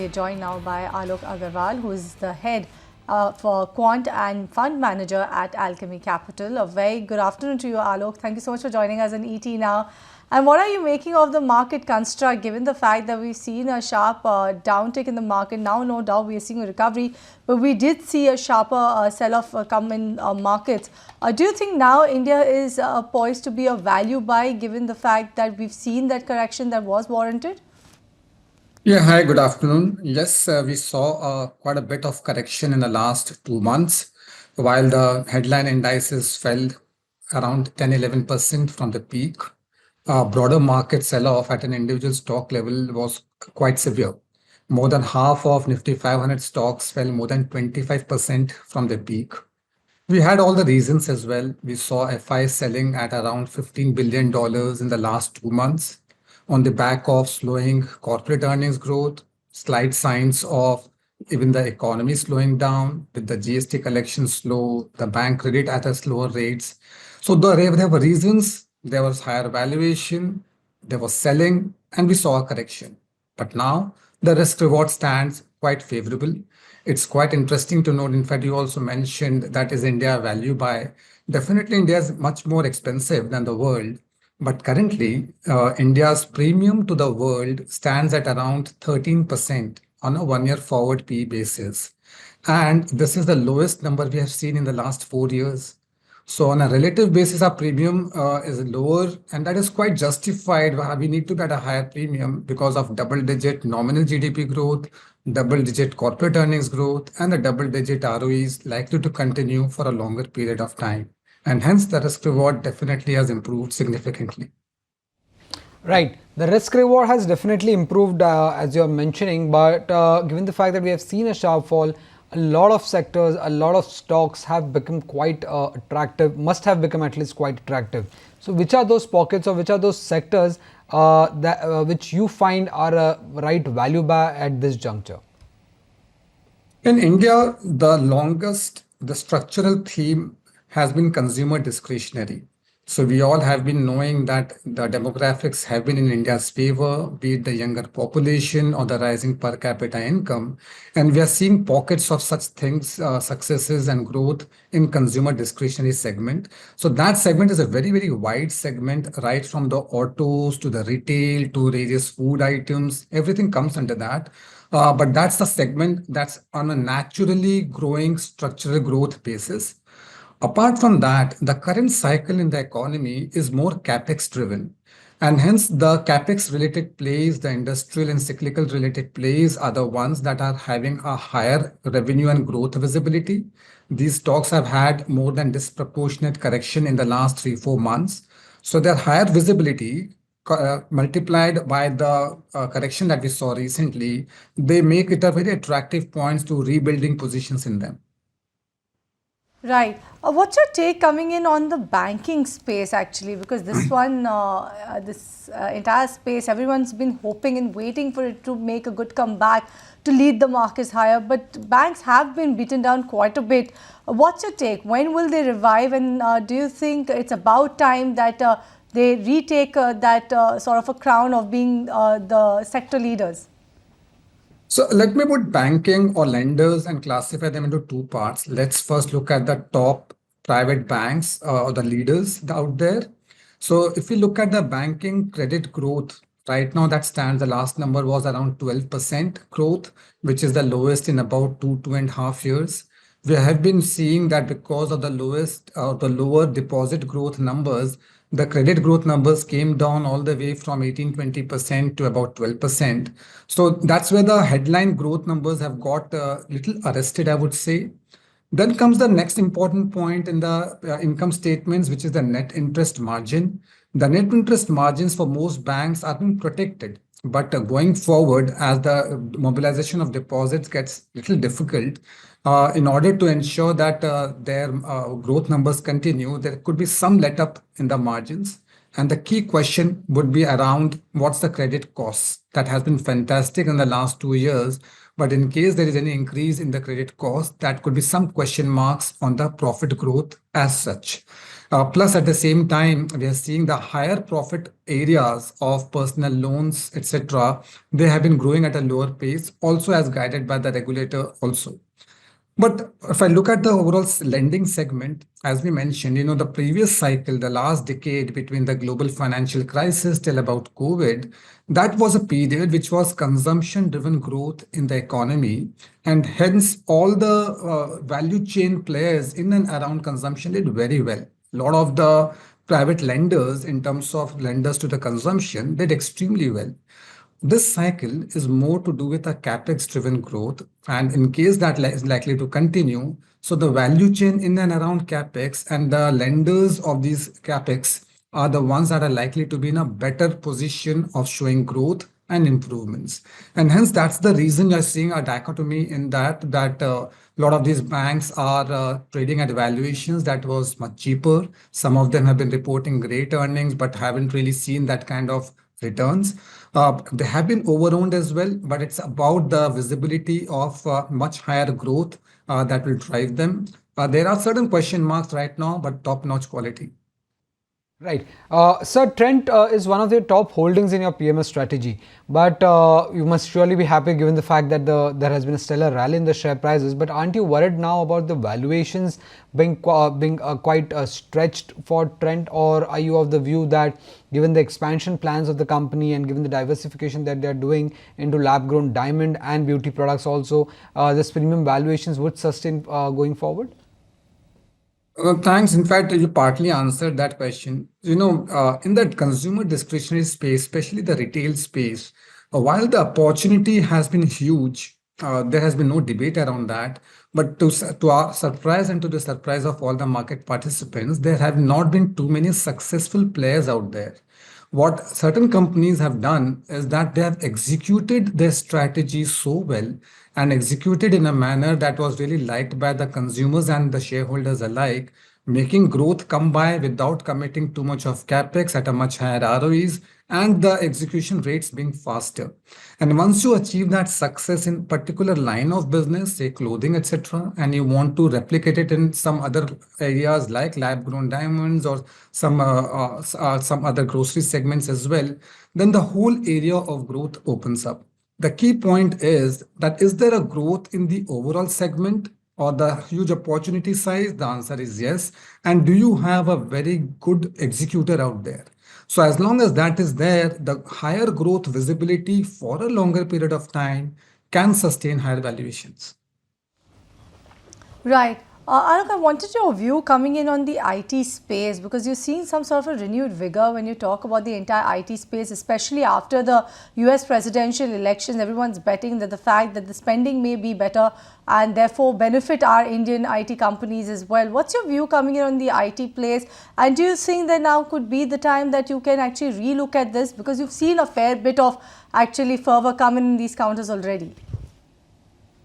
We're joined now by Alok Agarwal, who is the head for Quant and Fund Manager at Alchemy Capital. A very good afternoon to you, Alok. Thank you so much for joining us on ET Now. And what are you making of the market construct, given the fact that we've seen a sharp downtick in the market? Now, no doubt, we are seeing a recovery, but we did see a sharper sell-off come in markets. Do you think now India is poised to be a value buy, given the fact that we've seen that correction that was warranted? Yeah, hi, good afternoon. Yes, we saw quite a bit of correction in the last 2 months, while the headline indices fell around 10-11% from the peak. Broader market sell-off at an individual stock level was quite severe. More than half of Nifty 500 stocks fell more than 25% from the peak. We had all the reasons as well. We saw FI selling at around $15 billion in the last 2 months on the back of slowing corporate earnings growth, slight signs of even the economy slowing down with the GST collection slow, the bank credit at a slower rates. So there were reasons, there was higher valuation, there was selling, and we saw a correction. But now the risk reward stands quite favorable. It's quite interesting to note. In fact, you also mentioned that is India a value buy. Definitely, India is much more expensive than the world. But currently, India's premium to the world stands at around 13% on a 1 year forward PE basis. And this is the lowest number we have seen in the last 4 years. So on a relative basis, our premium is lower, and that is quite justified. We need to get a higher premium because of double-digit nominal GDP growth, double-digit corporate earnings growth, and the double-digit ROEs likely to continue for a longer period of time. And hence, the risk reward definitely has improved significantly. Right. The risk reward has definitely improved, as you're mentioning, but given the fact that we have seen a sharp fall, a lot of sectors, a lot of stocks have become quite attractive, must have become at least quite attractive. So which are those pockets or which are those sectors which you find are a right value buy at this juncture? In India, the structural theme has been consumer discretionary. So we all have been knowing that the demographics have been in India's favor, be it the younger population or the rising per capita income. And we are seeing pockets of such things, successes and growth in consumer discretionary segment. So that segment is a very, very wide segment, right from the autos to the retail to various food items. Everything comes under that. But that's the segment that's on a naturally growing structural growth basis. Apart from that, the current cycle in the economy is more capex driven. And hence, the capex related plays, the industrial and cyclical related plays are the ones that are having a higher revenue and growth visibility. These stocks have had more than disproportionate correction in the last 3-4 months. So their higher visibility multiplied by the correction that we saw recently, they make it a very attractive point to rebuilding positions in them. Right. What's your take coming in on the banking space, actually? Because this one, this entire space, everyone's been hoping and waiting for it to make a good comeback to lead the markets higher. But banks have been beaten down quite a bit. What's your take? When will they revive? And do you think it's about time that they retake that sort of a crown of being the sector leaders? So let me put banking or lenders and classify them into two parts. Let's first look at the top private banks or the leaders out there. So if we look at the banking credit growth, right now that stands, the last number was around 12% growth, which is the lowest in about 2.5 years. We have been seeing that because of the lower deposit growth numbers, the credit growth numbers came down all the way from 18-20% to about 12%. So that's where the headline growth numbers have got a little arrested, I would say. Then comes the next important point in the income statements, which is the net interest margin. The net interest margins for most banks are being protected. But going forward, as the mobilization of deposits gets a little difficult, in order to ensure that their growth numbers continue, there could be some let up in the margins. And the key question would be around what's the credit cost. That has been fantastic in the last 2 years. But in case there is any increase in the credit cost, that could be some question marks on the profit growth as such. Plus, at the same time, we are seeing the higher profit areas of personal loans, etc. They have been growing at a lower pace, also as guided by the regulator also. But if I look at the overall lending segment, as we mentioned, the previous cycle, the last decade between the global financial crisis till about COVID, that was a period which was consumption-driven growth in the economy. And hence, all the value chain players in and around consumption did very well. A lot of the private lenders, in terms of lenders to the consumption, did extremely well. This cycle is more to do with a capex driven growth, and in case that is likely to continue, so the value chain in and around capex and the lenders of these capex are the ones that are likely to be in a better position of showing growth and improvements. And hence, that's the reason you're seeing a dichotomy in that a lot of these banks are trading at valuations that was much cheaper. Some of them have been reporting great earnings, but haven't really seen that kind of returns. They have been overowned as well, but it's about the visibility of much higher growth that will drive them. There are certain question marks right now, but top-notch quality. Right. Sir, Trent is one of your top holdings in your PMS strategy, but you must surely be happy given the fact that there has been a stellar rally in the share prices. But aren't you worried now about the valuations being quite stretched for Trent, or are you of the view that given the expansion plans of the company and given the diversification that they're doing into lab-grown diamond and beauty products also, this premium valuations would sustain going forward? Thanks. In fact, you partly answered that question. In that consumer discretionary space, especially the retail space, while the opportunity has been huge, there has been no debate around that. But to our surprise and to the surprise of all the market participants, there have not been too many successful players out there. What certain companies have done is that they have executed their strategy so well and executed in a manner that was really liked by the consumers and the shareholders alike, making growth come by without committing too much of capex at a much higher ROEs and the execution rates being faster. And once you achieve that success in particular line of business, say clothing, etc., and you want to replicate it in some other areas like lab-grown diamonds or some other grocery segments as well, then the whole area of growth opens up. The key point is that is there a growth in the overall segment or the huge opportunity size? The answer is yes. And do you have a very good executor out there? So as long as that is there, the higher growth visibility for a longer period of time can sustain higher valuations. Right. Alok, I wanted your view coming in on the IT space, because you're seeing some sort of a renewed vigor when you talk about the entire IT space, especially after the US presidential elections. Everyone's betting that the fact that the spending may be better and therefore benefit our Indian IT companies as well. What's your view coming in on the IT place? And do you think that now could be the time that you can actually relook at this, because you've seen a fair bit of actually fervor coming in these counters already?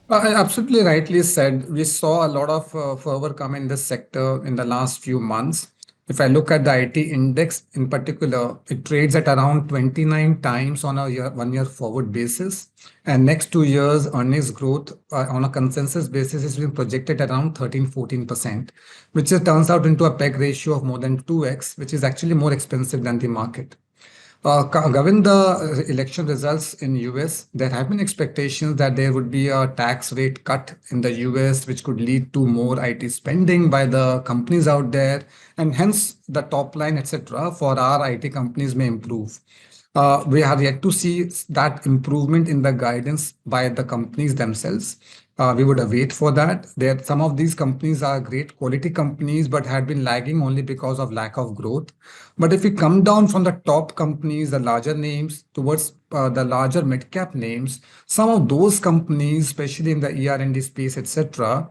Absolutely rightly said. We saw a lot of fervor come in this sector in the last few months. If I look at the IT index in particular, it trades at around 29 times on a 1 year forward basis. And next 2 years, earnings growth on a consensus basis is being projected around 13-14%, which turns out into a PEG ratio of more than 2x, which is actually more expensive than the market. Given the election results in US, there have been expectations that there would be a tax rate cut in the US, which could lead to more IT spending by the companies out there, and hence the top line, etc., for our IT companies may improve. We have yet to see that improvement in the guidance by the companies themselves. We would await for that. Some of these companies are great quality companies, but had been lagging only because of lack of growth. But if we come down from the top companies, the larger names, towards the larger mid-cap names, some of those companies, especially in the ER&D space, etc.,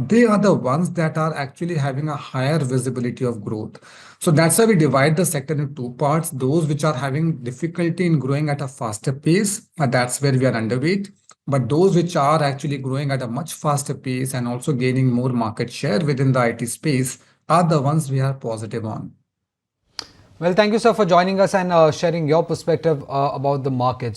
they are the ones that are actually having a higher visibility of growth. So that's why we divide the sector into two parts. Those which are having difficulty in growing at a faster pace, that's where we are underweight. But those which are actually growing at a much faster pace and also gaining more market share within the IT space are the ones we are positive on. Well, thank you, sir, for joining us and sharing your perspective about the markets.